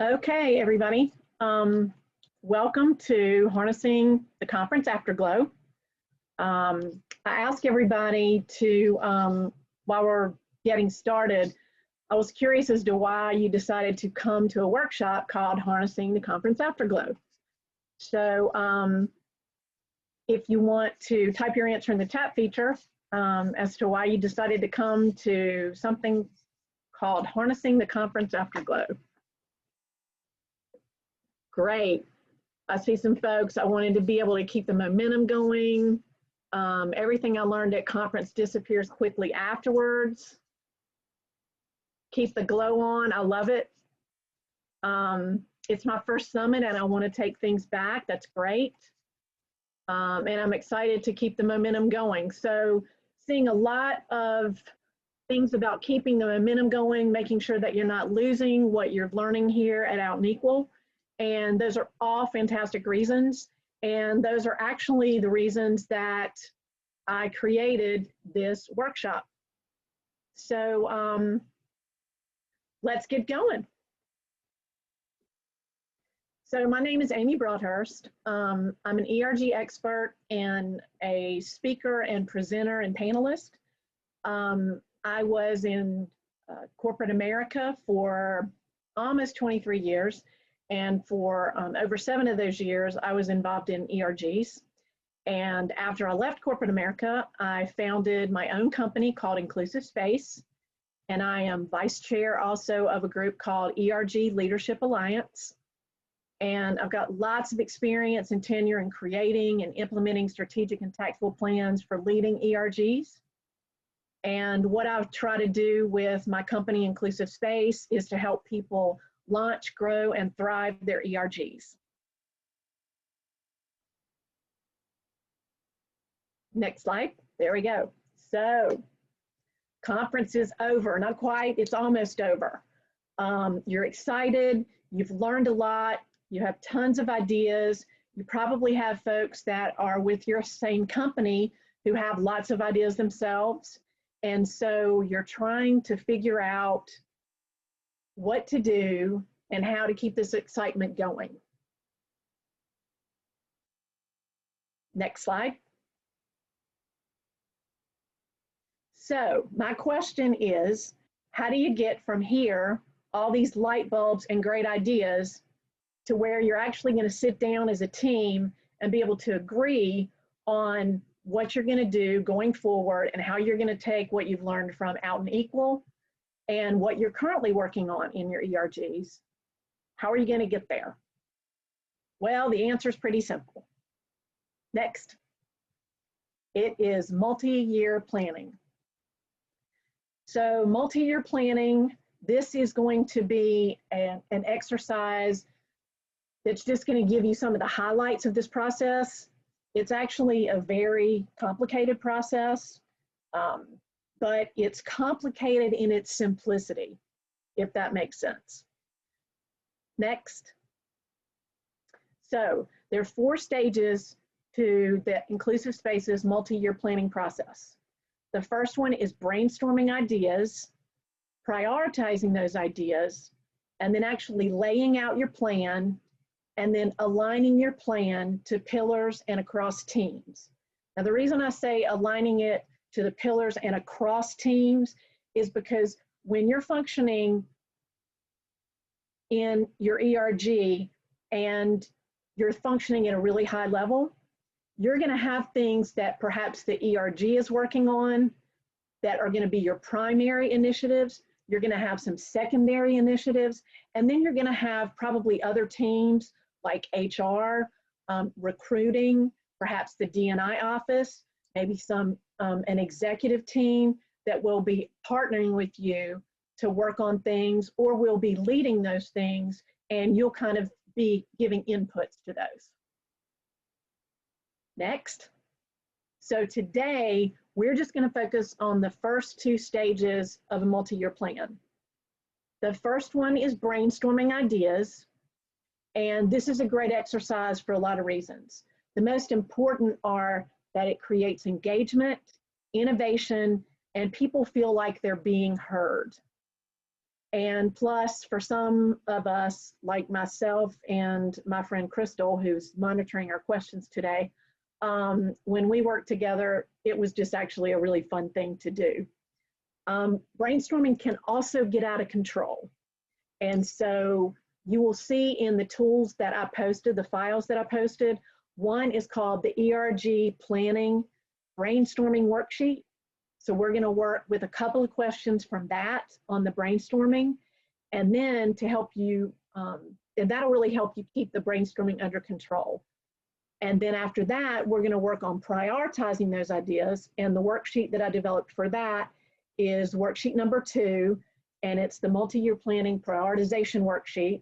Okay, everybody. Welcome to Harnessing the Conference Afterglow. I ask everybody to, while we're getting started, I was curious as to why you decided to come to a workshop called Harnessing the Conference Afterglow. So if you want to type your answer in the chat feature as to why you decided to come to something called Harnessing the Conference Afterglow. Great. I see some folks. I wanted to be able to keep the momentum going. Everything I learned at conference disappears quickly afterwards. Keep the glow on. I love it. It's my first summit and I want to take things back. That's great. And I'm excited to keep the momentum going. So seeing a lot of things about keeping the momentum going, making sure that you're not losing what you're learning here at Out and Equal. And those are all fantastic reasons. And those are actually the reasons that I created this workshop. So let's get going. So my name is Amy Broadhurst. I'm an ERG expert and a speaker and presenter and panelist. I was in corporate America for almost 23 years. And for over 7 of those years, I was involved in ERGs. And after I left corporate America, I founded my own company called Inclusive Space. And I am vice chair also of a group called ERG Leadership Alliance. And I've got lots of experience and tenure in creating and implementing strategic and tactical plans for leading ERGs. And what I try to do with my company, Inclusive Space, is to help people launch, grow, and thrive their ERGs. Next slide. There we go. So, conference is over. Not quite, it's almost over. You're excited, you've learned a lot, you have tons of ideas. You probably have folks that are with your same company who have lots of ideas themselves. And so you're trying to figure out what to do and how to keep this excitement going. Next slide. So my question is, how do you get from here, all these light bulbs and great ideas, to where you're actually going to sit down as a team and be able to agree on what you're going to do going forward and how you're going to take what you've learned from Out and Equal and what you're currently working on in your ERGs? How are you going to get there? Well, the answer is pretty simple. Next. It is multi-year planning. So multi-year planning, this is going to be an exercise that's just going to give you some of the highlights of this process. It's actually a very complicated process, but it's complicated in its simplicity, if that makes sense. Next. So there are 4 stages to the Inclusive Spaces multi-year planning process. The first one is brainstorming ideas, prioritizing those ideas, and then actually laying out your plan, and then aligning your plan to pillars and across teams. Now, the reason I say aligning it to the pillars and across teams is because when you're functioning in your ERG and you're functioning at a really high level, you're going to have things that perhaps the ERG is working on that are going to be your primary initiatives. You're going to have some secondary initiatives, and then you're going to have probably other teams like HR, recruiting, perhaps the D&I office, maybe an executive team that will be partnering with you to work on things, or will be leading those things, and you'll kind of be giving inputs to those. Next. So today, we're just going to focus on the first 2 stages of a multi-year plan. The first one is brainstorming ideas, and this is a great exercise for a lot of reasons. The most important are that it creates engagement, innovation, and people feel like they're being heard. And plus, for some of us, like myself and my friend Crystal, who's monitoring our questions today, when we work together, it was just actually a really fun thing to do. Brainstorming can also get out of control. And so you will see in the tools that I posted, the files that I posted, one is called the ERG Planning Brainstorming Worksheet. So we're going to work with a couple of questions from that on the brainstorming. And then to help you, and that'll really help you keep the brainstorming under control. And then after that, we're going to work on prioritizing those ideas. And the worksheet that I developed for that is worksheet number 2, and it's the multi-year planning prioritization worksheet.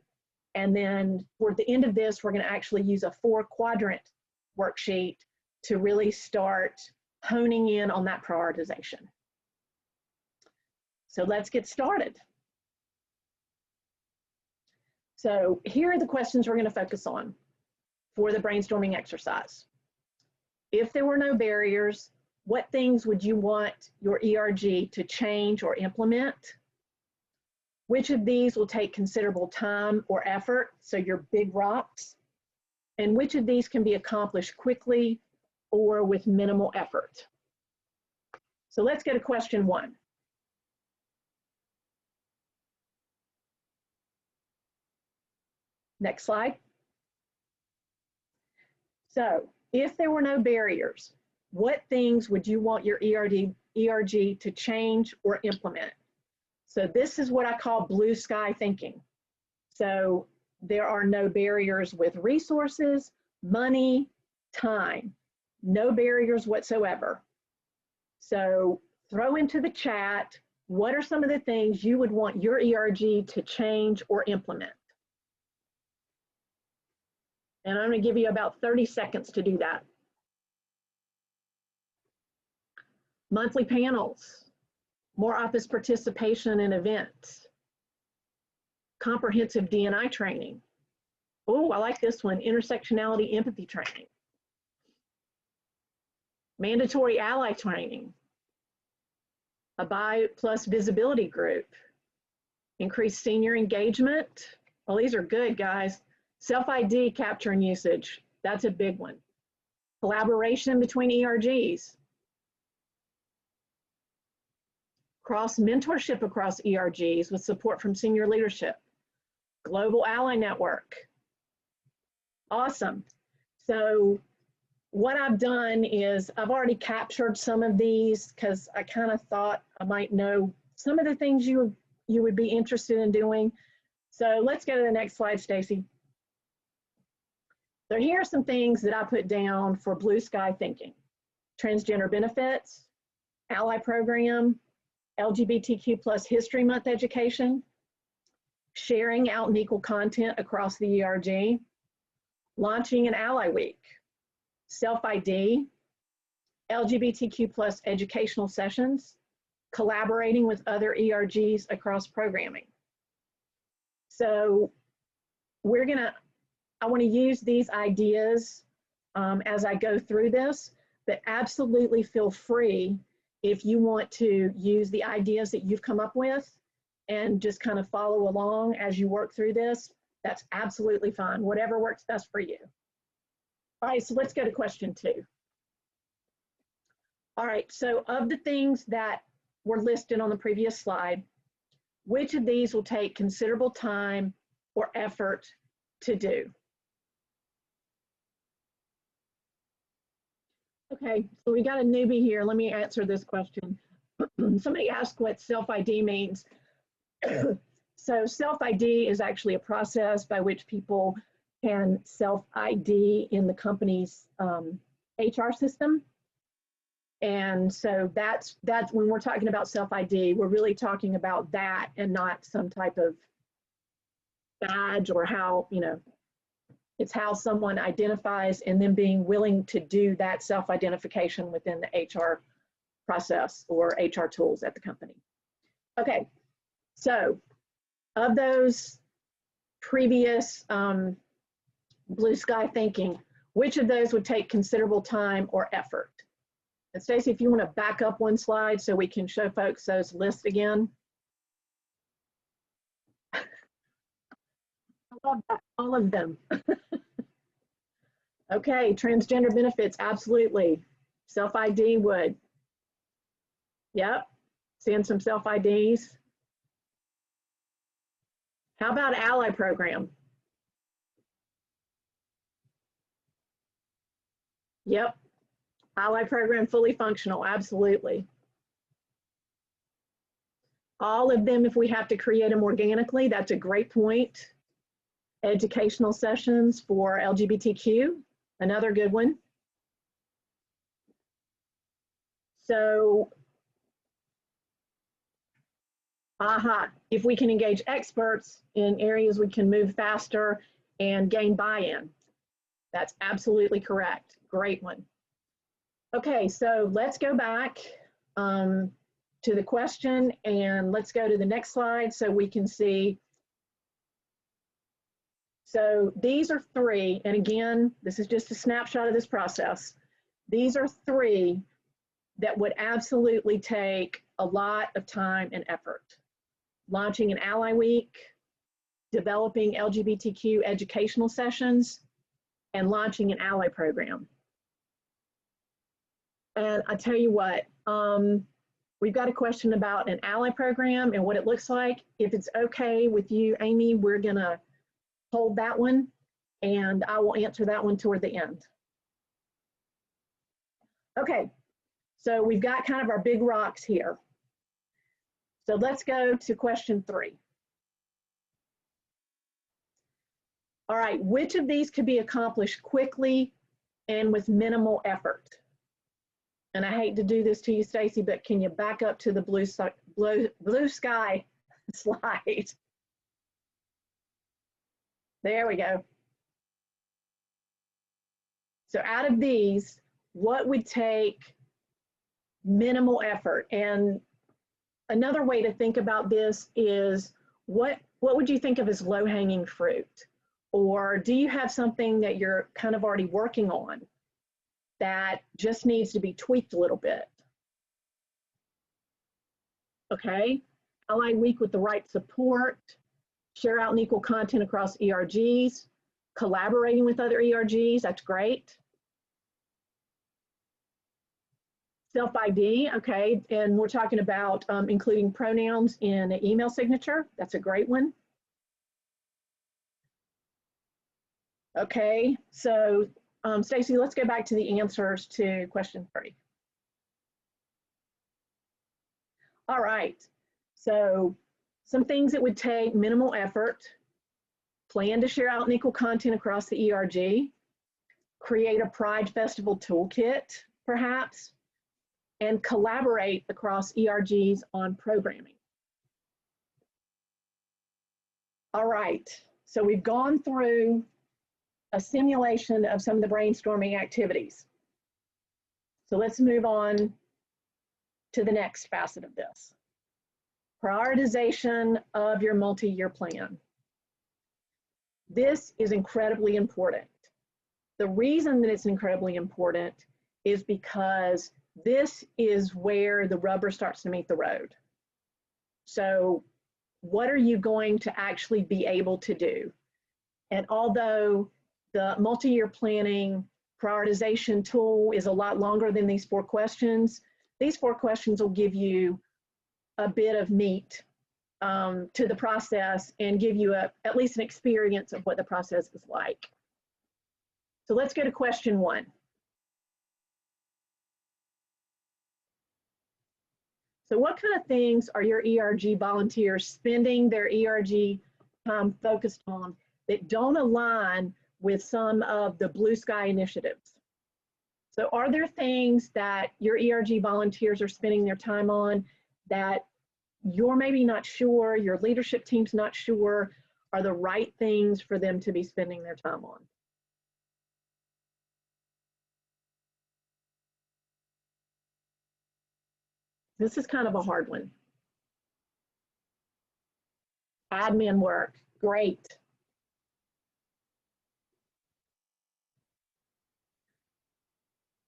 And then for the end of this, we're going to actually use a 4-quadrant worksheet to really start honing in on that prioritization. So let's get started. So here are the questions we're going to focus on for the brainstorming exercise. If there were no barriers, what things would you want your ERG to change or implement? Which of these will take considerable time or effort, so your big rocks? And which of these can be accomplished quickly or with minimal effort? So let's go to question 1. Next slide. So if there were no barriers, what things would you want your ERG to change or implement? So this is what I call blue sky thinking. So there are no barriers with resources, money, time, no barriers whatsoever. So throw into the chat, what are some of the things you would want your ERG to change or implement? And I'm going to give you about 30 seconds to do that. Monthly panels, more office participation in events, comprehensive D&I training. Oh, I like this one, intersectionality empathy training. Mandatory ally training, a buy plus visibility group, increased senior engagement. Well, these are good, guys. Self-ID capture and usage, that's a big one. Collaboration between ERGs. Cross mentorship across ERGs with support from senior leadership. Global ally network. Awesome. So what I've done is I've already captured some of these because I kind of thought I might know some of the things you would be interested in doing. So let's go to the next slide, Stacy. So here are some things that I put down for blue sky thinking. Transgender benefits, ally program, LGBTQ plus History Month education, sharing out and equal content across the ERG, launching an ally week, self-ID, LGBTQ plus educational sessions, collaborating with other ERGs across programming. So I want to use these ideas as I go through this, but absolutely feel free if you want to use the ideas that you've come up with and just kind of follow along as you work through this. That's absolutely fine, whatever works best for you. All right, so let's go to question 2. All right, so of the things that were listed on the previous slide, which of these will take considerable time or effort to do? Okay, so we got a newbie here. Let me answer this question. Somebody asked what self-ID means. So self-ID is actually a process by which people can self-ID in the company's HR system. And so that's when we're talking about self-ID, we're really talking about that and not some type of badge or how, it's how someone identifies and then being willing to do that self-identification within the HR process or HR tools at the company. Okay, so of those previous blue sky thinking, which of those would take considerable time or effort? And Stacey, if you want to back up one slide so we can show folks those lists again. love that. All of them. Okay, transgender benefits, absolutely. Self-ID would. Yep, send some self-IDs. How about ally program? Yep, ally program fully functional, absolutely. All of them, if we have to create them organically, that's a great point. Educational sessions for LGBTQ, another good one. So, if we can engage experts in areas we can move faster and gain buy-in. That's absolutely correct. Great one. Okay, so let's go back to the question and let's go to the next slide so we can see. So these are three, and again, this is just a snapshot of this process. These are three that would absolutely take a lot of time and effort. Launching an Ally Week, developing LGBTQ educational sessions, and launching an Ally program. And I tell you what, we've got a question about an Ally program and what it looks like. If it's okay with you, Amy, we're gonna hold that one and I will answer that one toward the end. Okay, so we've got kind of our big rocks here. So let's go to question 3. All right, which of these could be accomplished quickly and with minimal effort? And I hate to do this to you, Stacy, but can you back up to the blue sky slide? There we go. So out of these, what would take minimal effort? And another way to think about this is what would you think of as low-hanging fruit? Or do you have something that you're kind of already working on that just needs to be tweaked a little bit? Okay, Ally Week with the right support, share out and equal content across ERGs, collaborating with other ERGs, that's great. Self-ID, okay, and we're talking about including pronouns in an email signature. That's a great one. Okay, so Stacy, let's go back to the answers to question 3. All right, so some things that would take minimal effort: plan to share out and equal content across the ERG, create a Pride Festival toolkit, perhaps, and collaborate across ERGs on programming. All right, so we've gone through a simulation of some of the brainstorming activities. So let's move on to the next facet of this. Prioritization of your multi-year plan. This is incredibly important. The reason that it's incredibly important is because this is where the rubber starts to meet the road. So what are you going to actually be able to do? And although the multi-year planning prioritization tool is a lot longer than these 4 questions, these 4 questions will give you a bit of meat to the process and give you at least an experience of what the process is like. So let's go to question 1. So what kind of things are your ERG volunteers spending their ERG time focused on that don't align with some of the blue sky initiatives? So are there things that your ERG volunteers are spending their time on that you're maybe not sure, your leadership team's not sure, are the right things for them to be spending their time on? This is kind of a hard one. Admin work, great.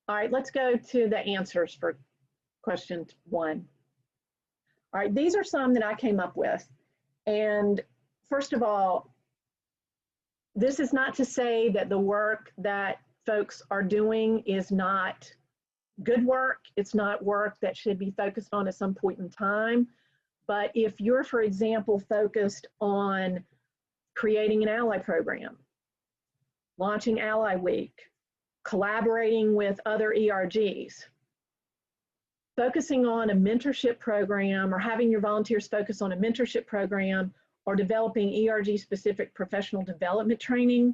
All right, let's go to the answers for question 1. All right, these are some that I came up with. And first of all, This is not to say that the work that folks are doing is not good work. It's not work that should be focused on at some point in time. But if you're, for example, focused on creating an ally program, launching Ally Week, collaborating with other ERGs, focusing on a mentorship program or having your volunteers focus on a mentorship program or developing ERG-specific professional development training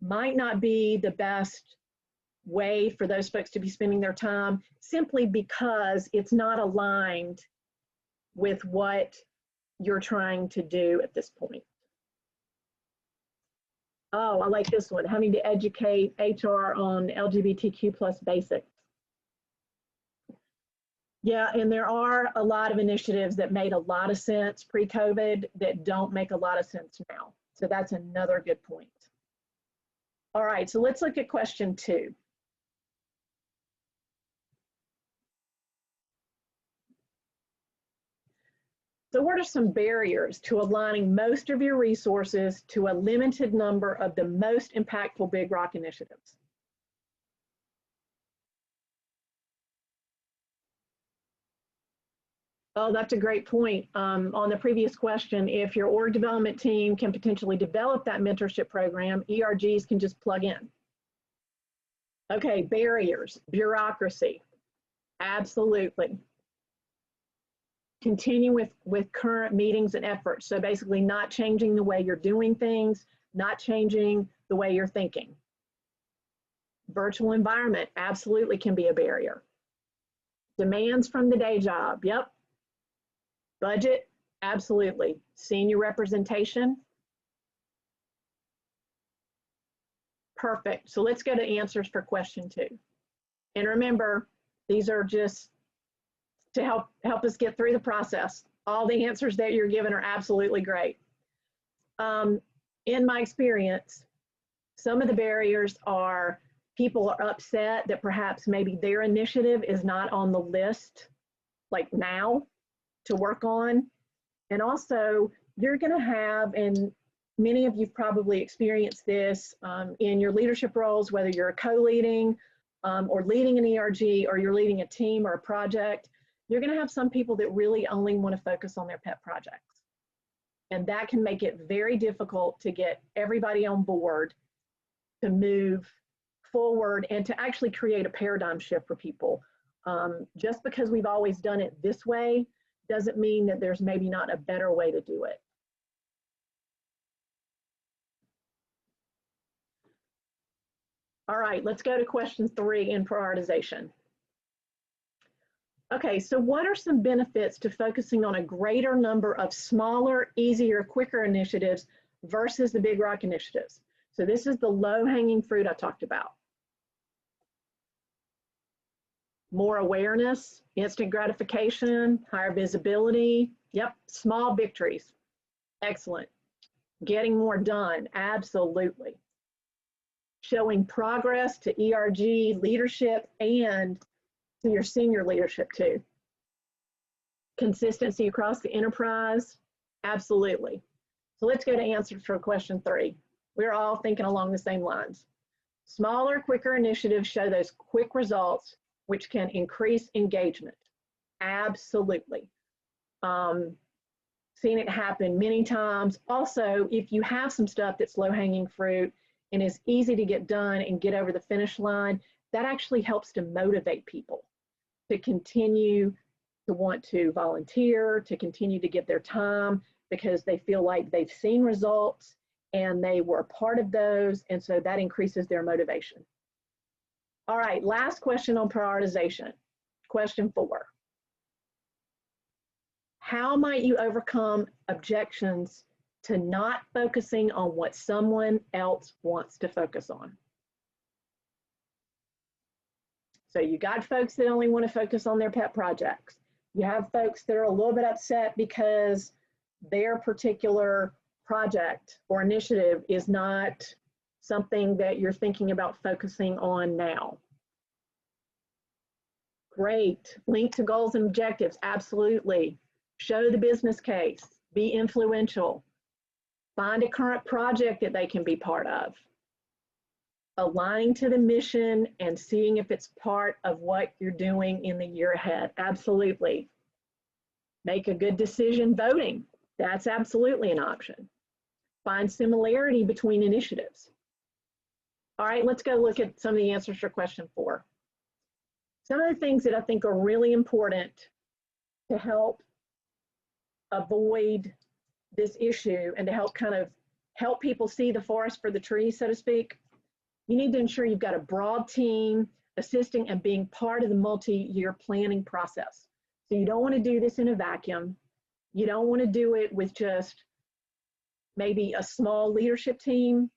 might not be the best way for those folks to be spending their time, simply because it's not aligned with what you're trying to do at this point. Oh, I like this one, having to educate HR on LGBTQ plus basics. Yeah, and there are a lot of initiatives that made a lot of sense pre-COVID that don't make a lot of sense now. So that's another good point. All right, so let's look at question 2. So what are some barriers to aligning most of your resources to a limited number of the most impactful Big Rock initiatives? Oh, that's a great point. On the previous question, if your org development team can potentially develop that mentorship program, ERGs can just plug in. Okay, barriers, bureaucracy, absolutely. Continue with current meetings and efforts. So basically not changing the way you're doing things, not changing the way you're thinking. Virtual environment absolutely can be a barrier. Demands from the day job, yep. Budget, absolutely. Senior representation, perfect. So let's go to answers for question 2. And remember, these are just to help us get through the process. All the answers that you're given are absolutely great. In my experience, some of the barriers are people are upset that perhaps maybe their initiative is not on the list like now to work on. And also you're gonna have, and many of you've probably experienced this in your leadership roles, whether you're co-leading or leading an ERG or you're leading a team or a project, you're gonna have some people that really only wanna focus on their pet projects. And that can make it very difficult to get everybody on board to move forward and to actually create a paradigm shift for people. Just because we've always done it this way doesn't mean that there's maybe not a better way to do it. All right, let's go to question 3 in prioritization. Okay, so what are some benefits to focusing on a greater number of smaller, easier, quicker initiatives versus the Big Rock initiatives? So this is the low-hanging fruit I talked about. More awareness, instant gratification, higher visibility. Yep, small victories. Excellent. Getting more done, absolutely. Showing progress to ERG leadership and to your senior leadership too. Consistency across the enterprise, absolutely. So let's go to answer for question 3. We're all thinking along the same lines. Smaller, quicker initiatives show those quick results which can increase engagement. Absolutely. Seen it happen many times. Also, if you have some stuff that's low-hanging fruit and is easy to get done and get over the finish line, that actually helps to motivate people to continue to want to volunteer, to continue to give their time because they feel like they've seen results and they were a part of those, and so that increases their motivation. All right, last question on prioritization. Question 4. How might you overcome objections to not focusing on what someone else wants to focus on? So you got folks that only want to focus on their pet projects. You have folks that are a little bit upset because their particular project or initiative is not something that you're thinking about focusing on now. Great. Link to goals and objectives. Absolutely. Show the business case. Be influential. Find a current project that they can be part of. Aligning to the mission and seeing if it's part of what you're doing in the year ahead. Absolutely. Make a good decision voting. That's absolutely an option. Find similarity between initiatives. All right, let's go look at some of the answers for question 4. Some of the things that I think are really important to help avoid this issue and to help kind of help people see the forest for the trees, so to speak, you need to ensure you've got a broad team assisting and being part of the multi-year planning process. So you don't want to do this in a vacuum. You don't want to do it with just maybe a small leadership team.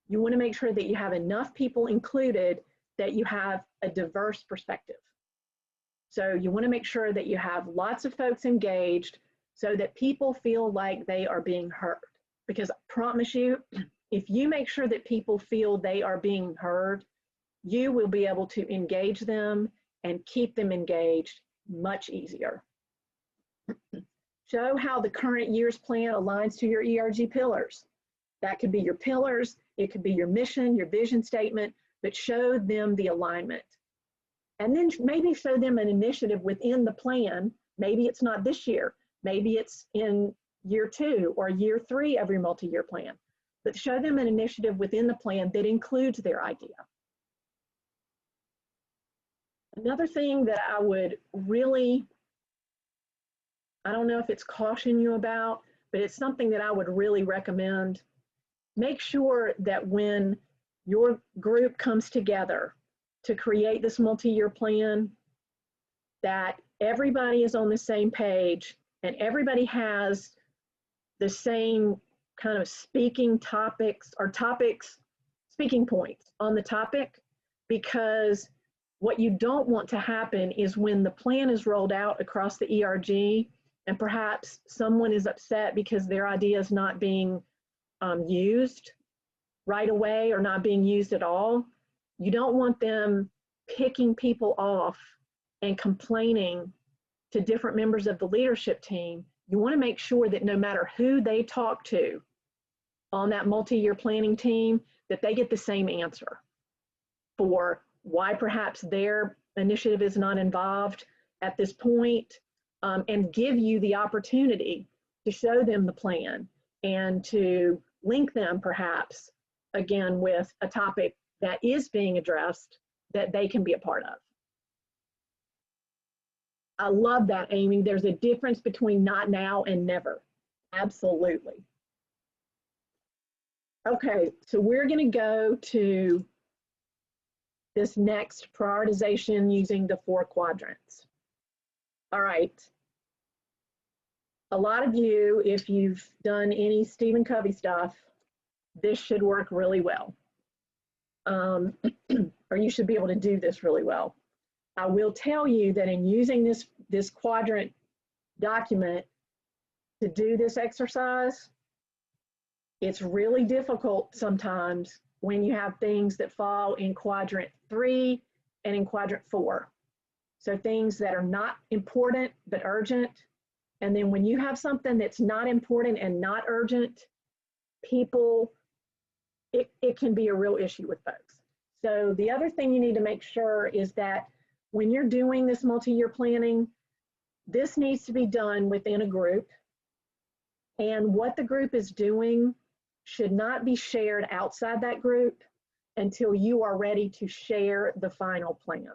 You want to make sure that you have enough people included that you have a diverse perspective. So you want to make sure that you have lots of folks engaged so that people feel like they are being heard. Because I promise you, if you make sure that people feel they are being heard, you will be able to engage them and keep them engaged much easier. Show how the current year's plan aligns to your ERG pillars. That could be your pillars, it could be your mission, your vision statement, but show them the alignment. And then maybe show them an initiative within the plan. Maybe it's not this year, maybe it's in year 2 or year 3 of your multi-year plan, but show them an initiative within the plan that includes their idea. Another thing that I would really, I don't know if it's caution you about, but it's something that I would really recommend. Make sure that when your group comes together to create this multi-year plan, that everybody is on the same page and everybody has the same kind of speaking topics or speaking points on the topic, because what you don't want to happen is when the plan is rolled out across the ERG and perhaps someone is upset because their idea is not being used right away or not being used at all, you don't want them picking people off and complaining to different members of the leadership team. You want to make sure that no matter who they talk to on that multi-year planning team, that they get the same answer for why perhaps their initiative is not involved at this point, and give you the opportunity to show them the plan and to link them perhaps again with a topic that is being addressed that they can be a part of. I love that, Amy. There's a difference between not now and never. Absolutely. Okay, so we're going to go to this next prioritization using the 4 quadrants. All right. A lot of you, if you've done any Stephen Covey stuff, this should work really well. Or you should be able to do this really well. I will tell you that in using this quadrant document to do this exercise, it's really difficult sometimes when you have things that fall in quadrant 3 and in quadrant 4. So things that are not important but urgent. And then when you have something that's not important and not urgent, people, it can be a real issue with folks. So the other thing you need to make sure is that when you're doing this multi-year planning, this needs to be done within a group. And what the group is doing should not be shared outside that group until you are ready to share the final plan.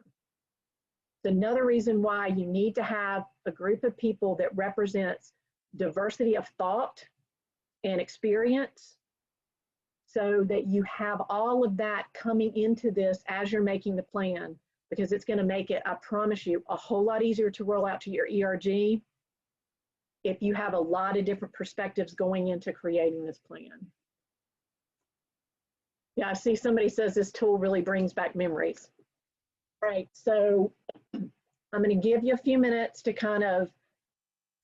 It's another reason why you need to have a group of people that represents diversity of thought and experience, so that you have all of that coming into this as you're making the plan, because it's going to make it, I promise you, a whole lot easier to roll out to your ERG if you have a lot of different perspectives going into creating this plan. Yeah, I see somebody says this tool really brings back memories. All right, so I'm going to give you a few minutes to kind of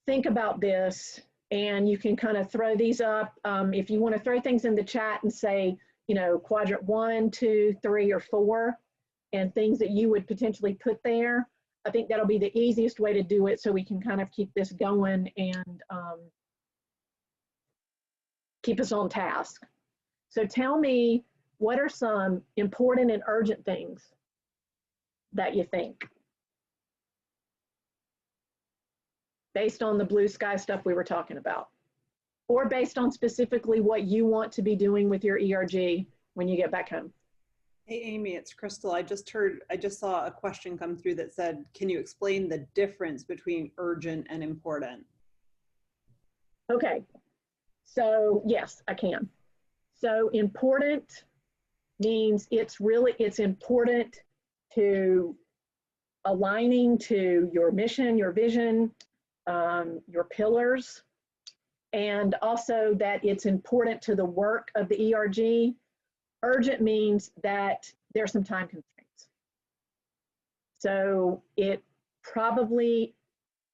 think about this, and you can kind of throw these up. If you want to throw things in the chat and say, you know, quadrant 1, 2, 3, or 4, and things that you would potentially put there, I think that'll be the easiest way to do it, so we can kind of keep this going and keep us on task. So tell me, what are some important and urgent things that you think, based on the blue sky stuff we were talking about, or based on specifically what you want to be doing with your ERG when you get back home? Hey, Amy, it's Crystal. I just saw a question come through that said, can you explain the difference between urgent and important? Okay, so yes, I can. So important means it's important to aligning to your mission, your vision, your pillars, and also that it's important to the work of the ERG. Urgent means that there's some time constraints. So it probably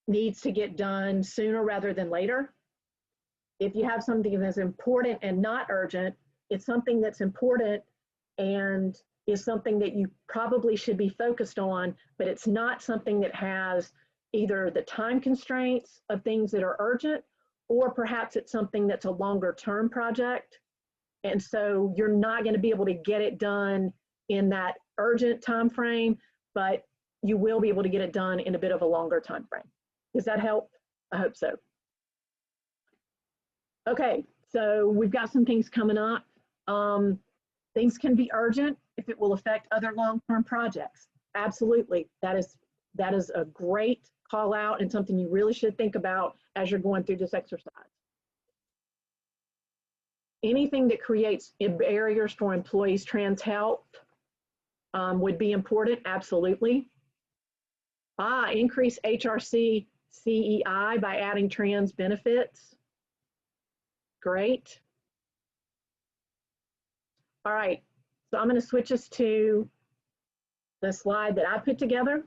needs to get done sooner rather than later. If you have something that's important and not urgent, it's something that's important and is something that you probably should be focused on, but it's not something that has either the time constraints of things that are urgent, or perhaps it's something that's a longer term project. And so you're not going to be able to get it done in that urgent time frame, but you will be able to get it done in a bit of a longer time frame. Does that help? I hope so. Okay, so we've got some things coming up. Things can be urgent if it will affect other long-term projects. Absolutely, that is a great call out and something you really should think about as you're going through this exercise. Anything that creates barriers for employees' trans health would be important, absolutely. Increase HRC CEI by adding trans benefits. Great. All right, so I'm going to switch us to the slide that I put together,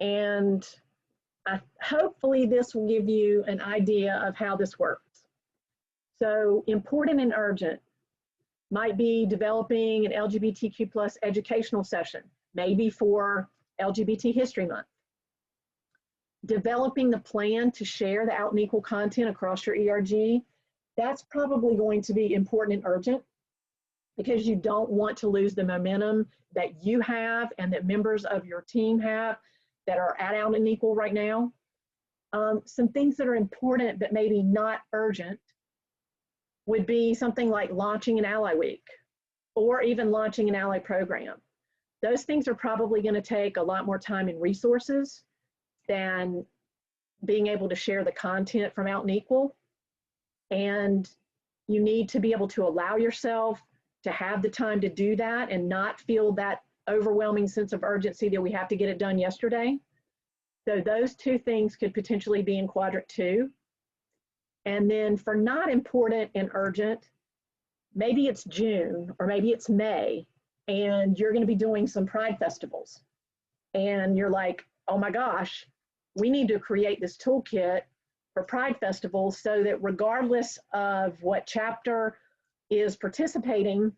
and hopefully this will give you an idea of how this works. So important and urgent might be developing an LGBTQ+ educational session, maybe for LGBT History Month. Developing the plan to share the Out and Equal content across your ERG, that's probably going to be important and urgent, because you don't want to lose the momentum that you have and that members of your team have that are at Out and Equal right now. Some things that are important but maybe not urgent would be something like launching an Ally Week, or even launching an Ally program. Those things are probably going to take a lot more time and resources than being able to share the content from Out and Equal. And you need to be able to allow yourself to have the time to do that and not feel that overwhelming sense of urgency that we have to get it done yesterday. So those two things could potentially be in quadrant 2. And then for not important and urgent, maybe it's June or maybe it's May, and you're going to be doing some Pride festivals. And you're like, oh my gosh, we need to create this toolkit for Pride festivals so that regardless of what chapter is participating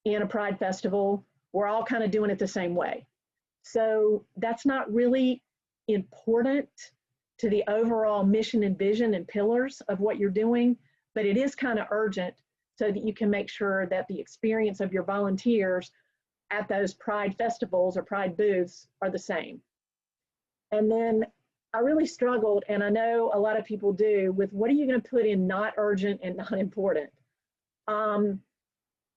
in a Pride festival, we're all kind of doing it the same way. So that's not really important to the overall mission and vision and pillars of what you're doing, but it is kind of urgent so that you can make sure that the experience of your volunteers at those Pride festivals or Pride booths are the same. And then I really struggled, and I know a lot of people do, with what are you going to put in not urgent and not important?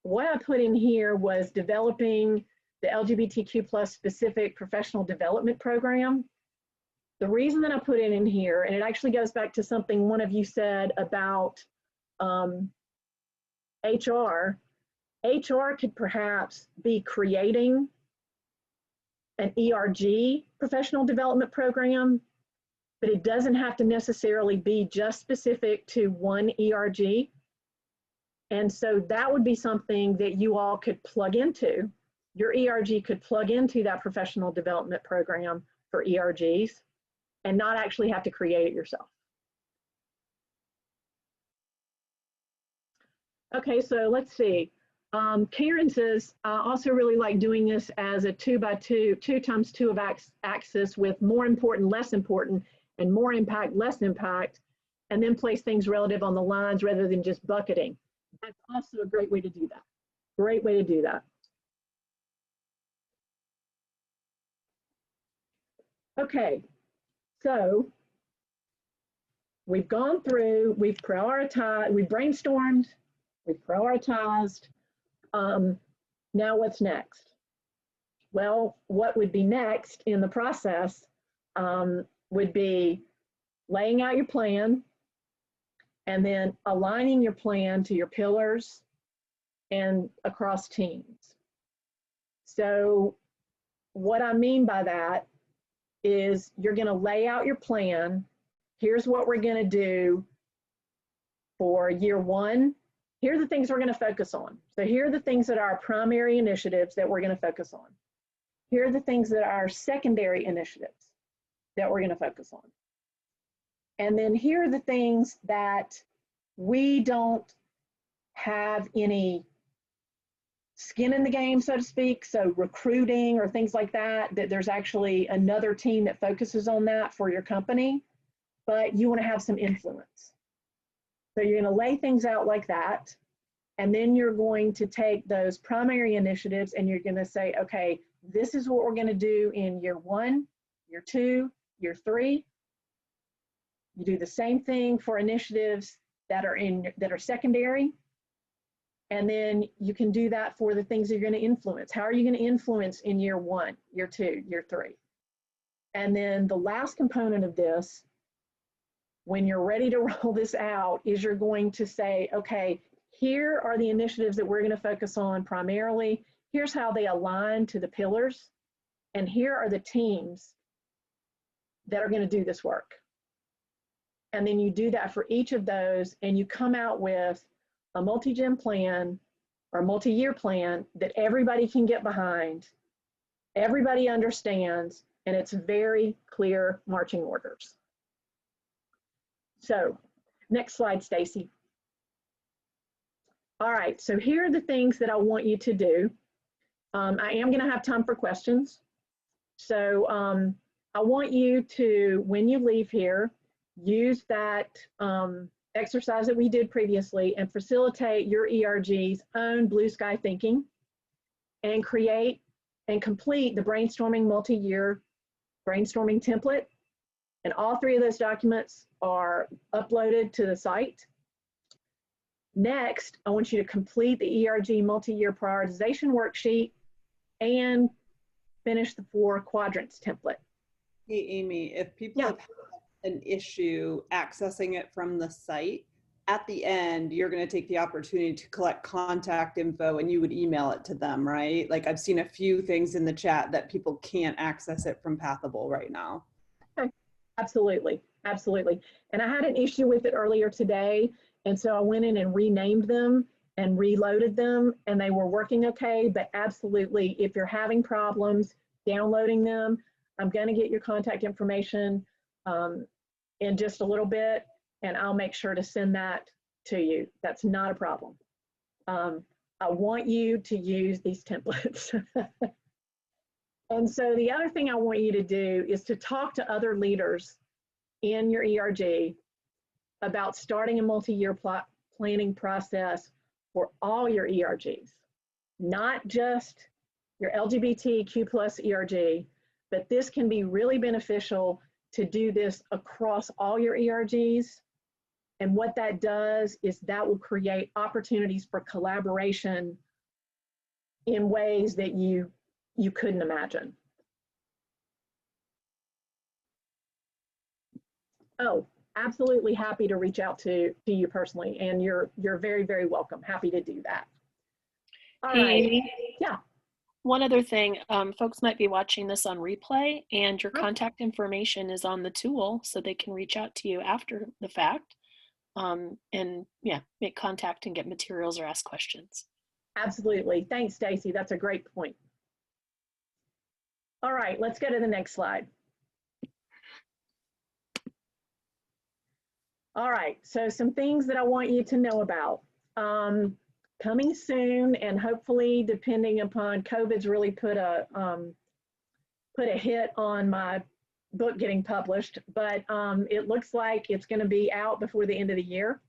What I put in here was developing the LGBTQ+ specific professional development program. The reason that I put it in here, and it actually goes back to something one of you said about HR. HR could perhaps be creating an ERG professional development program, but it doesn't have to necessarily be just specific to one ERG. And so that would be something that you all could plug into. Your ERG could plug into that professional development program for ERGs and not actually have to create it yourself. Okay, so let's see. Karen says, I also really like doing this as a 2x2, 2 times 2 of axis with more important, less important, and more impact, less impact. and then place things relative on the lines rather than just bucketing. That's also a great way to do that. Great way to do that. Okay, so we've gone through, we've prioritized, we've brainstormed, we've prioritized. Now what's next? Well, what would be next in the process would be laying out your plan and then aligning your plan to your pillars and across teams. So what I mean by that is you're going to lay out your plan. Here's what we're going to do for year one. Here are the things we're going to focus on. So here are the things that are our primary initiatives that we're going to focus on. Here are the things that are secondary initiatives that we're going to focus on. And then here are the things that we don't have any skin in the game, so to speak. So recruiting or things like that, that there's actually another team that focuses on that for your company, but you want to have some influence. So you're going to lay things out like that. And then you're going to take those primary initiatives and you're going to say, okay, this is what we're going to do in year one, year two, year three. You do the same thing for initiatives that are secondary. And then you can do that for the things you're going to influence. How are you going to influence in year one, year two, year three? And then the last component of this, when you're ready to roll this out, is you're going to say, okay, here are the initiatives that we're going to focus on primarily. Here's how they align to the pillars. And here are the teams that are going to do this work. And then you do that for each of those, and you come out with a multi-gen plan or multi-year plan that everybody can get behind, everybody understands, and it's very clear marching orders. So next slide, Stacy. All right, so here are the things that I want you to do. I am going to have time for questions. So I want you to, when you leave here, use that exercise that we did previously and facilitate your ERG's own blue sky thinking and create and complete the brainstorming multi-year brainstorming template. And all three of those documents are uploaded to the site. Next, I want you to complete the ERG multi-year prioritization worksheet and finish the 4 quadrants template. Hey, Amy, if people have an issue accessing it from the site, at the end, you're going to take the opportunity to collect contact info and you would email it to them, right? Like I've seen a few things in the chat that people can't access it from Pathable right now. Okay. Absolutely. Absolutely. And I had an issue with it earlier today. And so I went in and renamed them and reloaded them and they were working okay. But absolutely, if you're having problems downloading them, I'm going to get your contact information in just a little bit, and I'll make sure to send that to you. That's not a problem. I want you to use these templates. And so the other thing I want you to do is to talk to other leaders in your ERG about starting a multi-year planning process for all your ERGs, not just your LGBTQ plus ERG, but this can be really beneficial to do this across all your ERGs. And what that does is that will create opportunities for collaboration in ways that you couldn't imagine. Oh, absolutely happy to reach out to you personally, and you're very, very welcome. Happy to do that. All right. Amy, yeah. One other thing, folks might be watching this on replay and your contact information is on the tool so they can reach out to you after the fact and yeah, make contact and get materials or ask questions. Absolutely. Thanks, Stacy. That's a great point. All right, let's go to the next slide. All right, so some things that I want you to know about. Coming soon, and hopefully, depending upon COVID's really put a hit on my book getting published, but it looks like it's going to be out before the end of the year.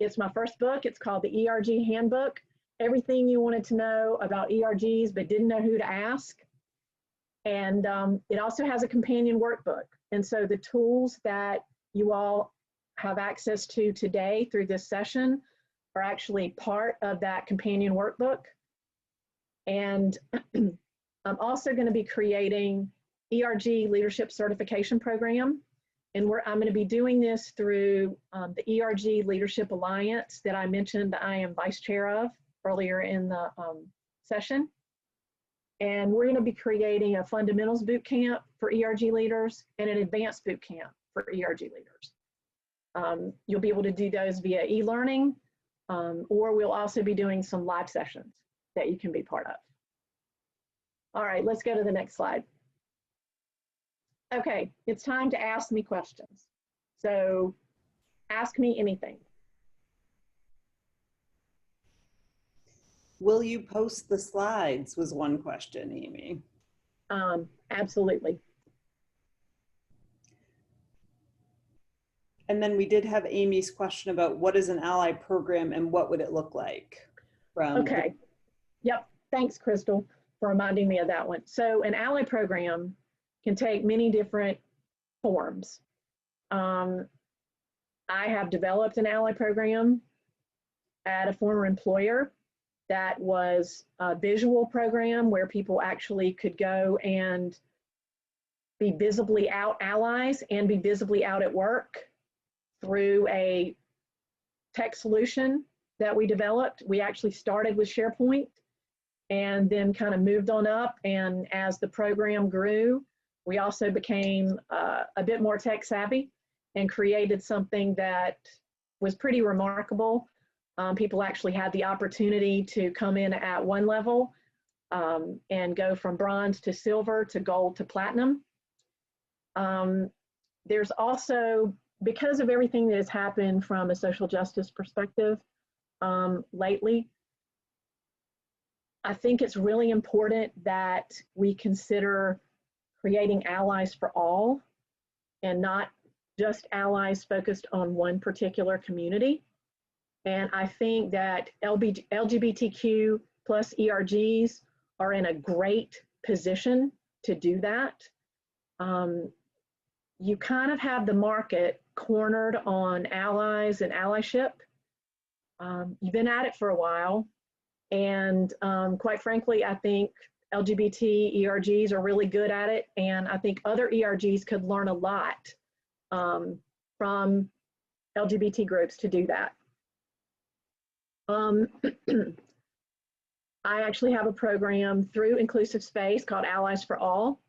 It's my first book. It's called the ERG Handbook. Everything you wanted to know about ERGs but didn't know who to ask. And it also has a companion workbook. And so the tools that you all have access to today through this session are actually part of that companion workbook. And I'm also going to be creating ERG Leadership Certification Program. And I'm going to be doing this through the ERG Leadership Alliance that I mentioned I am vice chair of earlier in the session. And we're going to be creating a fundamentals boot camp for ERG leaders and an advanced boot camp for ERG leaders. You'll be able to do those via e-learning, or we'll also be doing some live sessions that you can be part of. All right, let's go to the next slide. Okay, it's time to ask me questions. So ask me anything. Will you post the slides was one question, Amy. Absolutely. And then we did have Amy's question about what is an ally program and what would it look like? Okay. Yep. Thanks, Crystal, for reminding me of that one. So an ally program can take many different forms. I have developed an ally program at a former employer that was a visual program where people actually could go and be visibly out allies and be visibly out at work through a tech solution that we developed. We actually started with SharePoint and then kind of moved on up. And as the program grew, we also became a bit more tech savvy and created something that was pretty remarkable. People actually had the opportunity to come in at one level and go from bronze to silver to gold to platinum. There's also, because of everything that has happened from a social justice perspective lately, I think it's really important that we consider creating allies for all and not just allies focused on one particular community. And I think that LGBTQ plus ERGs are in a great position to do that. You kind of have the market cornered on allies and allyship. You've been at it for a while. And quite frankly, I think LGBT ERGs are really good at it. And I think other ERGs could learn a lot from LGBT groups to do that. I actually have a program through Inclusive Space called Allies for All,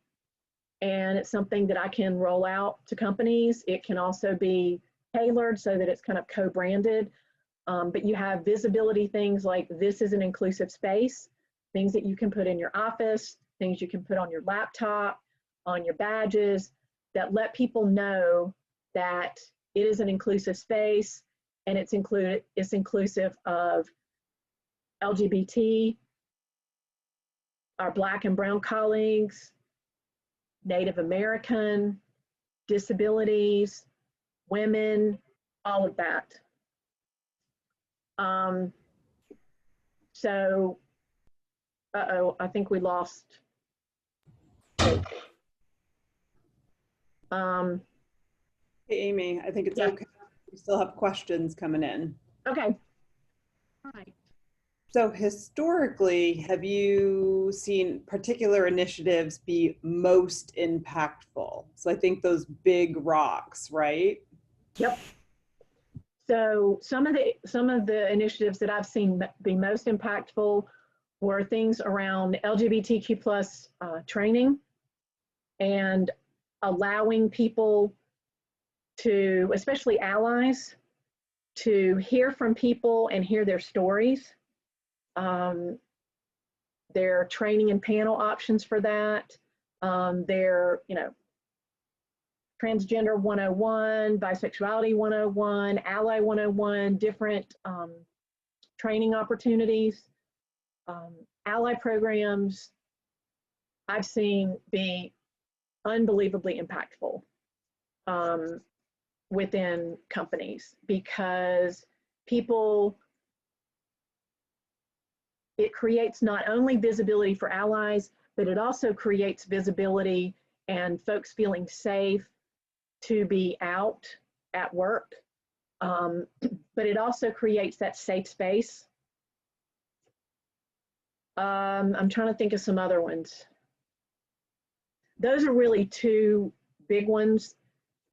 and it's something that I can roll out to companies. It can also be tailored so that it's kind of co-branded, but you have visibility things like this is an inclusive space, things that you can put in your office, things you can put on your laptop, on your badges, that let people know that it is an inclusive space. And it's inclusive of LGBT, our Black and Brown colleagues, Native American, disabilities, women, all of that. So, I think we lost. Hey, Amy, I think it's okay. We still have questions coming in. Okay. All right. So historically, have you seen particular initiatives be most impactful? So I think those big rocks, right? Yep. So some of the initiatives that I've seen be most impactful were things around LGBTQ plus training and allowing people to, especially allies, to hear from people and hear their stories. There are training and panel options for that. There, Transgender 101, Bisexuality 101, Ally 101, different training opportunities. Ally programs I've seen be unbelievably impactful within companies, because people, it creates not only visibility for allies, but it also creates visibility and folks feeling safe to be out at work. But it also creates that safe space. I'm trying to think of some other ones. Those are really two big ones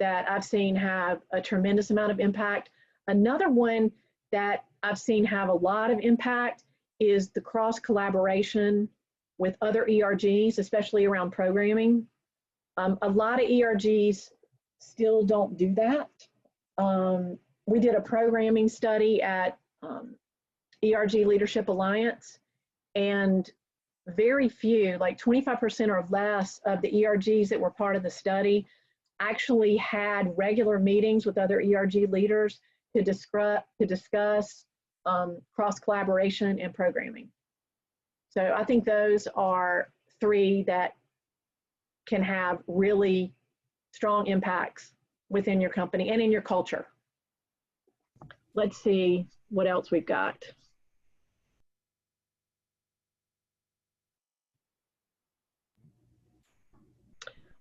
that I've seen have a tremendous amount of impact. Another one that I've seen have a lot of impact is the cross collaboration with other ERGs, especially around programming. A lot of ERGs still don't do that. We did a programming study at ERG Leadership Alliance, and very few, like 25% or less of the ERGs that were part of the study actually had regular meetings with other ERG leaders to discuss cross collaboration and programming. So I think those are three that can have really strong impacts within your company and in your culture. Let's see what else we've got.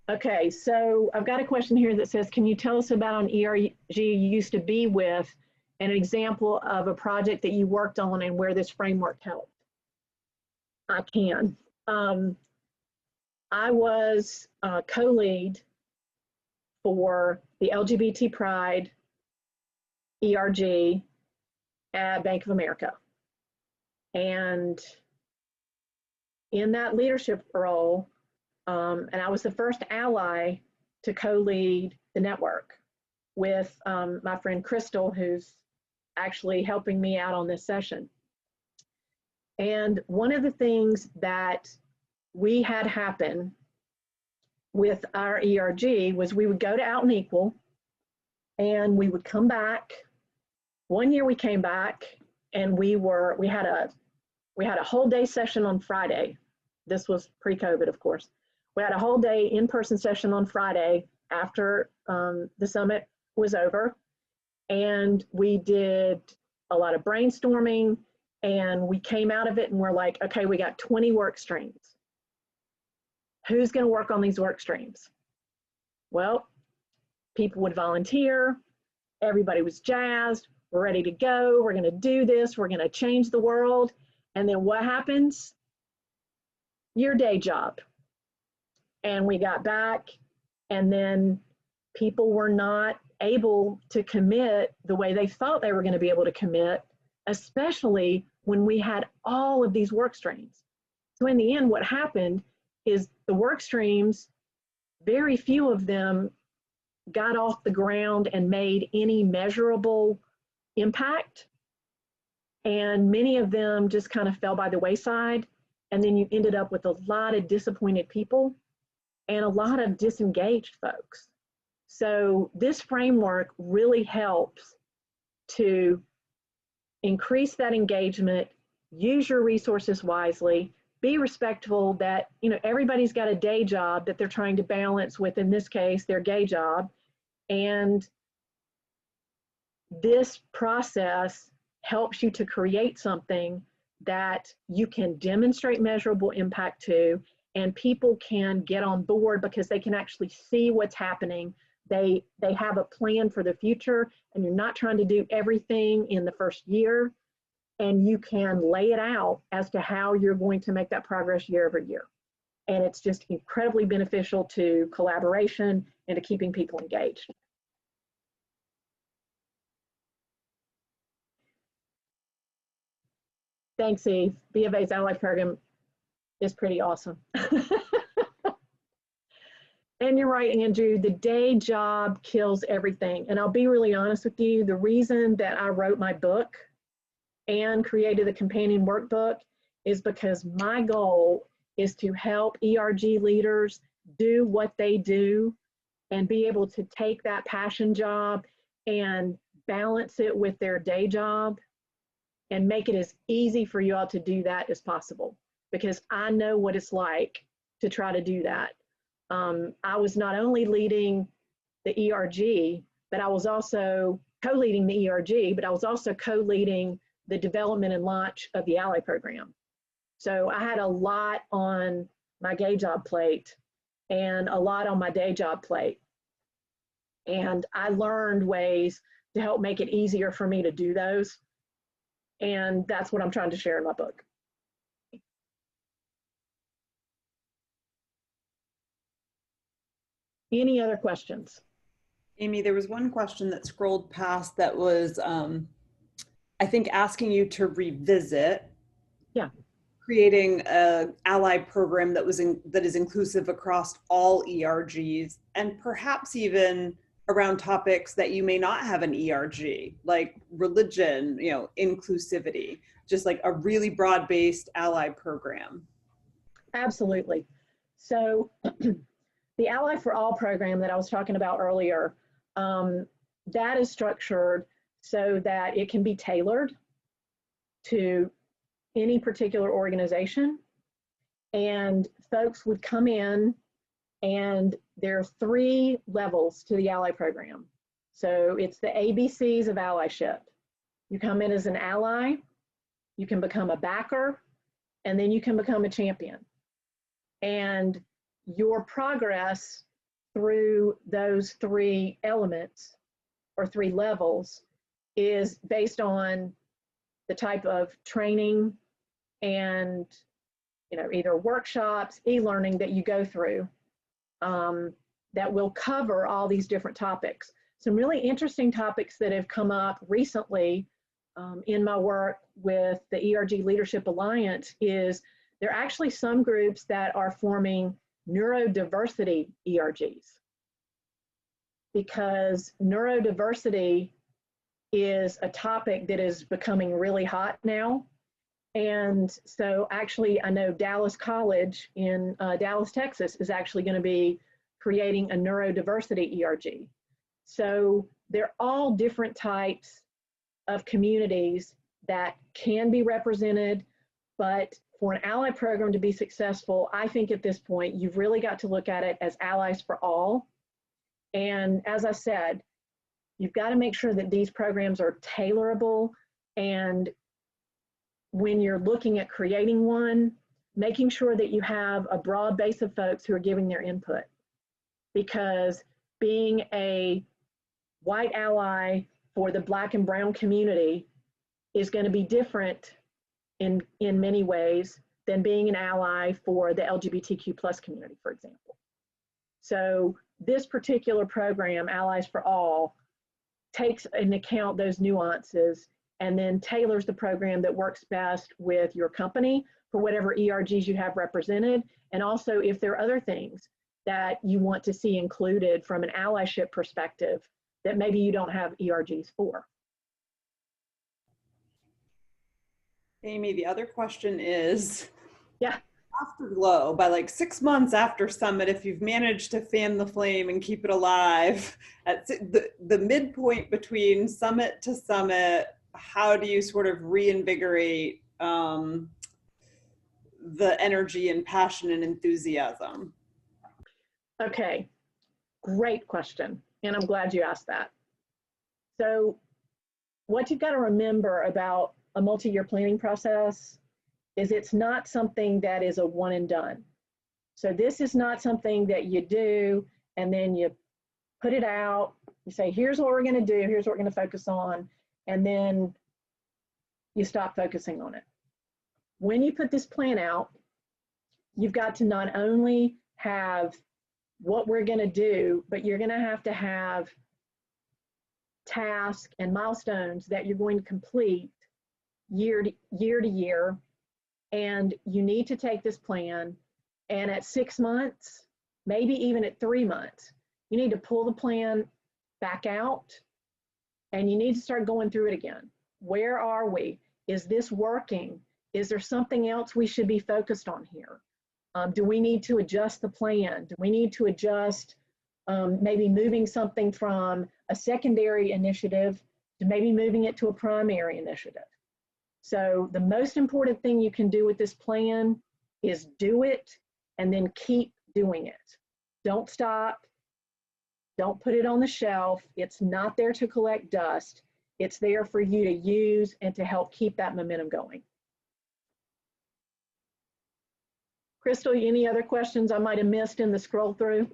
Okay, so I've got a question here that says, can you tell us about an ERG you used to be with, and an example of a project that you worked on and where this framework helped? I can. I was co-lead for the LGBT Pride ERG at Bank of America. And in that leadership role, and I was the first ally to co-lead the network with my friend Crystal, who's actually helping me out on this session. And one of the things that we had happen with our ERG was we would go to Out and Equal, and we would come back. One year we came back, and we had a whole day session on Friday. This was pre-COVID, of course. We had a whole day in-person session on Friday after the summit was over, and we did a lot of brainstorming, and we came out of it and we're like, okay, we got 20 work streams. Who's going to work on these work streams? Well, people would volunteer. Everybody was jazzed. We're ready to go. We're going to do this. We're going to change the world. And then what happens? Your day job. And we got back, and then people were not able to commit the way they thought they were going to be able to commit, especially when we had all of these work streams. So in the end, what happened is the work streams, very few of them got off the ground and made any measurable impact. And many of them just kind of fell by the wayside. And then you ended up with a lot of disappointed people and a lot of disengaged folks. So this framework really helps to increase that engagement, use your resources wisely, be respectful that, you know, everybody's got a day job that they're trying to balance with, in this case, their gay job. And this process helps you to create something that you can demonstrate measurable impact to, and people can get on board because they can actually see what's happening. They have a plan for the future, and you're not trying to do everything in the first year, and you can lay it out as to how you're going to make that progress year over year. And it's just incredibly beneficial to collaboration and to keeping people engaged. Thanks, Eve. B of A's Ally Program is pretty awesome. And you're right, Andrew, the day job kills everything. And I'll be really honest with you, the reason that I wrote my book and created the companion workbook is because my goal is to help ERG leaders do what they do and be able to take that passion job and balance it with their day job and make it as easy for you all to do that as possible, because I know what it's like to try to do that. I was not only leading the ERG, but I was also co-leading the ERG, but I was also co-leading the development and launch of the Ally program. So I had a lot on my gay job plate and a lot on my day job plate. And I learned ways to help make it easier for me to do those. And that's what I'm trying to share in my book. Any other questions? Amy, there was one question that scrolled past that was, I think, asking you to revisit creating an ally program that is inclusive across all ERGs, and perhaps even around topics that you may not have an ERG, like religion, inclusivity, just like a really broad-based ally program. Absolutely. So the Ally for All program that I was talking about earlier, that is structured so that it can be tailored to any particular organization. And folks would come in, and there are 3 levels to the Ally program. So it's the ABCs of allyship. You come in as an ally, you can become a backer, and then you can become a champion. And your progress through those 3 elements or 3 levels is based on the type of training and either workshops, e-learning that you go through that will cover all these different topics. Some really interesting topics that have come up recently in my work with the ERG Leadership Alliance is there are actually some groups that are forming neurodiversity ERGs, because neurodiversity is a topic that is becoming really hot now. And so actually, I know Dallas College in Dallas, Texas is actually going to be creating a neurodiversity ERG. So they're all different types of communities that can be represented, but for an ally program to be successful, I think at this point, you've really got to look at it as allies for all. And as I said, you've got to make sure that these programs are tailorable, and when you're looking at creating one, making sure that you have a broad base of folks who are giving their input. Because being a white ally for the Black and brown community is going to be different in many ways than being an ally for the LGBTQ plus community, for example. So this particular program, Allies for All, takes into account those nuances and then tailors the program that works best with your company for whatever ERGs you have represented. And also if there are other things that you want to see included from an allyship perspective that maybe you don't have ERGs for. Amy, the other question is, yeah, afterglow, by like 6 months after summit, if you've managed to fan the flame and keep it alive at the midpoint between summit to summit, how do you sort of reinvigorate the energy and passion and enthusiasm? Okay, great question. And I'm glad you asked that. So what you've got to remember about a multi-year planning process is it's not something that is a one and done. So this is not something that you do and then you put it out, you say, here's what we're going to do, here's what we're going to focus on, and then you stop focusing on it. When you put this plan out, you've got to not only have what we're going to do, but you're going to have tasks and milestones that you're going to complete year to year. And you need to take this plan, and at 6 months, maybe even at 3 months, you need to pull the plan back out and you need to start going through it again. Where are we? Is this working? Is there something else we should be focused on here? Do we need to adjust the plan? Do we need to adjust maybe moving something from a secondary initiative to maybe moving it to a primary initiative? So the most important thing you can do with this plan is do it and then keep doing it. Don't stop. Don't put it on the shelf. It's not there to collect dust. It's there for you to use and to help keep that momentum going. Crystal, any other questions I might have missed in the scroll through?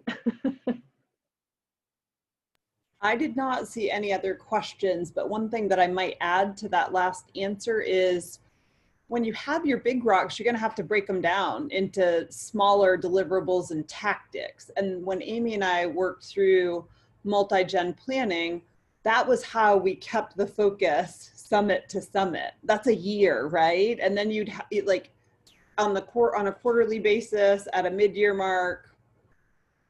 I did not see any other questions, but one thing that I might add to that last answer is when you have your big rocks, you're going to have to break them down into smaller deliverables and tactics. And when Amy and I worked through multi-gen planning, that was how we kept the focus summit to summit. That's a year, right? And then you'd like on a quarterly basis at a mid-year mark,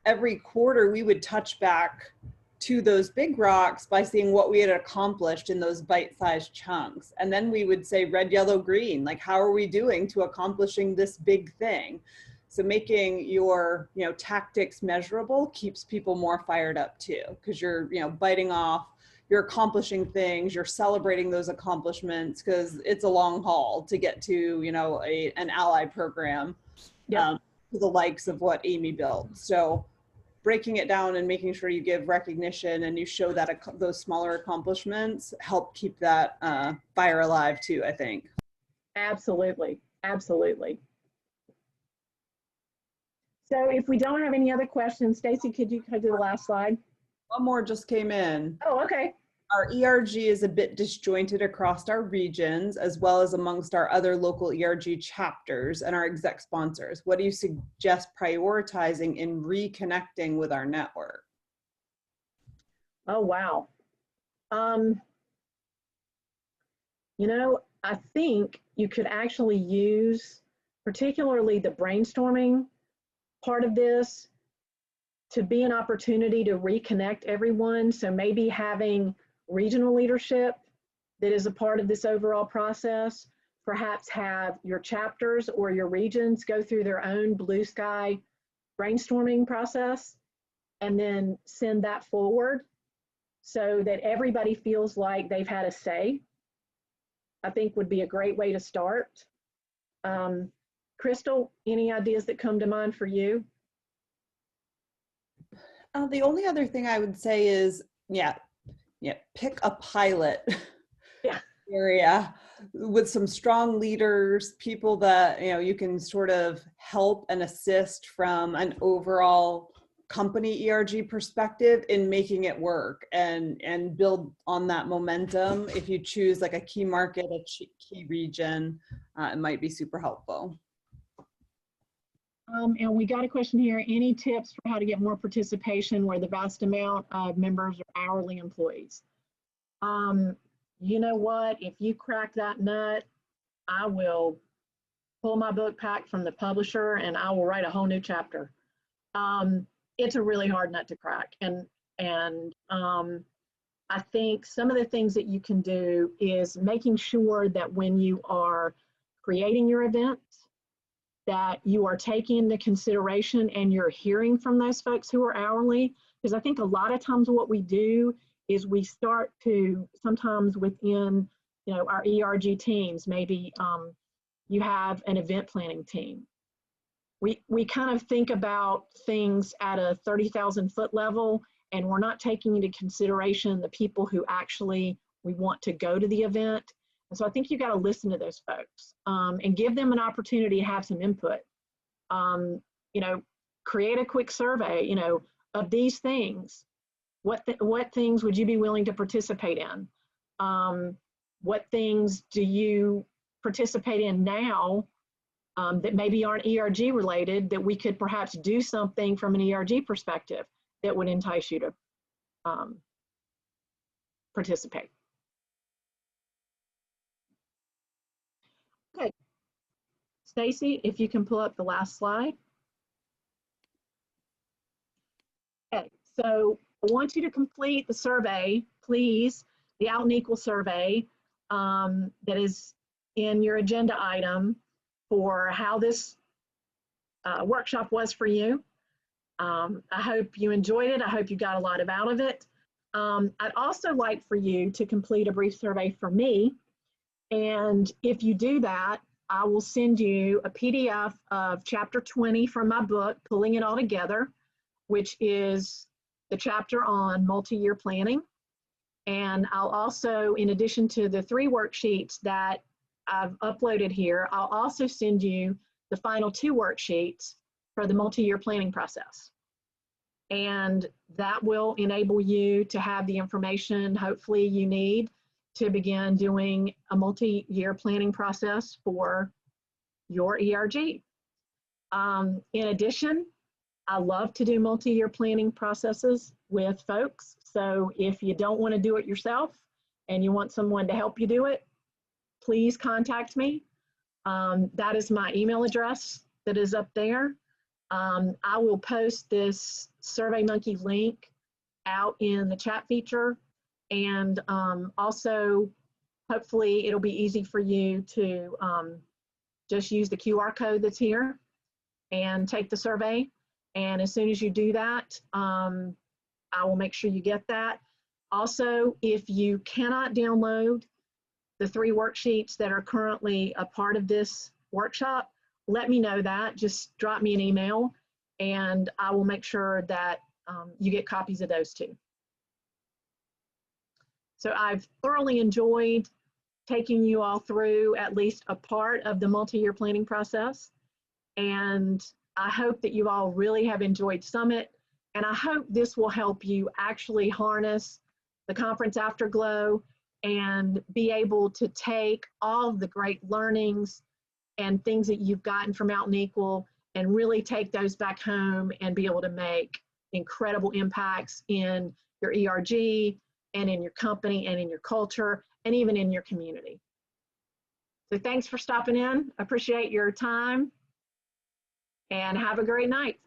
every quarter we would touch back to those big rocks by seeing what we had accomplished in those bite-sized chunks. And then we would say red, yellow, green, like how are we doing to accomplishing this big thing? So making your, tactics measurable keeps people more fired up too, because you're, biting off, you're accomplishing things, you're celebrating those accomplishments, because it's a long haul to get to, an ally program to the likes of what Amy built. So breaking it down and making sure you give recognition and you show that those smaller accomplishments help keep that fire alive too, I think. Absolutely, absolutely. So if we don't have any other questions, Stacy, could you do the last slide? One more just came in. Oh, okay. Our ERG is a bit disjointed across our regions, as well as amongst our other local ERG chapters and our exec sponsors. What do you suggest prioritizing in reconnecting with our network? Oh, wow. I think you could actually use particularly the brainstorming part of this to be an opportunity to reconnect everyone. So maybe having regional leadership that is a part of this overall process, perhaps have your chapters or your regions go through their own blue sky brainstorming process and then send that forward so that everybody feels like they've had a say. I think would be a great way to start. Crystal, any ideas that come to mind for you? The only other thing I would say is, pick a pilot area with some strong leaders, people that, you can sort of help and assist from an overall company ERG perspective in making it work and build on that momentum. If you choose like a key market, a key region, it might be super helpful. And we got a question here. Any tips for how to get more participation where the vast amount of members are hourly employees? You know what? If you crack that nut, I will pull my book pack from the publisher and I will write a whole new chapter. It's a really hard nut to crack. And I think some of the things that you can do is making sure that when you are creating your events, that you are taking into consideration and you're hearing from those folks who are hourly. Because I think a lot of times what we do is we start to sometimes within, our ERG teams, maybe you have an event planning team. We kind of think about things at a 30,000 foot level, and we're not taking into consideration the people who actually we want to go to the event. And so I think you got to listen to those folks and give them an opportunity to have some input. Create a quick survey, of these things. What things would you be willing to participate in? What things do you participate in now that maybe aren't ERG related that we could perhaps do something from an ERG perspective that would entice you to participate? Okay, Stacy, if you can pull up the last slide. Okay, so I want you to complete the survey, please, the Out and Equal survey that is in your agenda item for how this workshop was for you. I hope you enjoyed it. I hope you got a lot out of it. I'd also like for you to complete a brief survey for me. And if you do that, I will send you a PDF of chapter 20 from my book, Pulling It All Together. which is the chapter on multi-year planning. And I'll also, in addition to the 3 worksheets that I've uploaded here, I'll also send you the final 2 worksheets for the multi-year planning process. And that will enable you to have the information hopefully you need to begin doing a multi-year planning process for your ERG. In addition, I love to do multi-year planning processes with folks. So if you don't want to do it yourself and you want someone to help you do it, please contact me. That is my email address that is up there. I will post this SurveyMonkey link out in the chat feature. And also, hopefully it'll be easy for you to just use the QR code that's here and take the survey. And as soon as you do that, I will make sure you get that. Also, if you cannot download the 3 worksheets that are currently a part of this workshop, let me know that. Just drop me an email and I will make sure that you get copies of those too. So I've thoroughly enjoyed taking you all through at least a part of the multi-year planning process. And I hope that you all really have enjoyed Summit. And I hope this will help you actually harness the Conference Afterglow and be able to take all of the great learnings and things that you've gotten from Mountain Equal and really take those back home and be able to make incredible impacts in your ERG and in your company and in your culture and even in your community. So thanks for stopping in. I appreciate your time and have a great night.